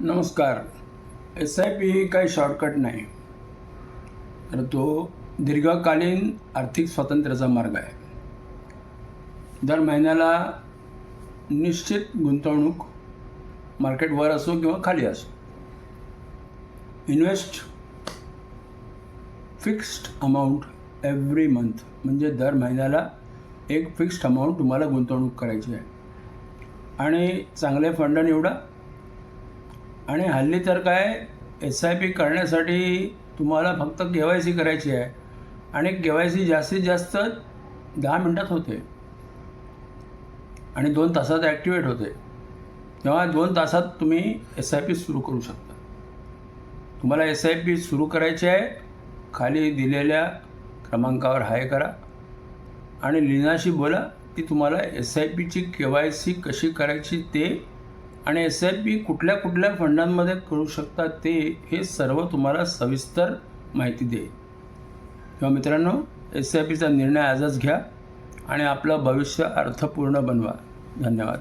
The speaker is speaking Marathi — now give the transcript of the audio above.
नमस्कार. SIP ही काही शॉर्टकट नाही, तर तो दीर्घकालीन आर्थिक स्वातंत्र्याचा मार्ग आहे. दर महिन्याला निश्चित गुंतवणूक, मार्केट वर असो किंवा खाली असो, invest fixed amount every month, म्हणजे दर महिन्याला एक फिक्स्ड अमाऊंट तुम्हाला गुंतवणूक करायची आहे आणि चांगले फंड निवडा. आणि हल्ली तर काय SIP करण्यासाठी तुम्हाला फक्त KYC करायची आहे आणि KYC जास्तीत जास्त 10 मिनटात होते आणि 2 तासात ॲक्टिवेट होते. तेव्हा 2 तासात तुम्ही SIP सुरू करू शकता. तुम्हाला SIP सुरू करायची आहे, खाली दिलेल्या क्रमांकावर हाय करा आणि लीनाशी बोला की तुम्हाला SIPची KYC कशी करायची ते आणि SIP कुठल्या कुठल्या फंडांमध्ये करू शकता ते, हे सर्व तुम्हाला सविस्तर माहिती देईल. तेव्हा मित्रांनो, SIPचा निर्णय आजच घ्या आणि आपलं भविष्य अर्थपूर्ण बनवा. धन्यवाद.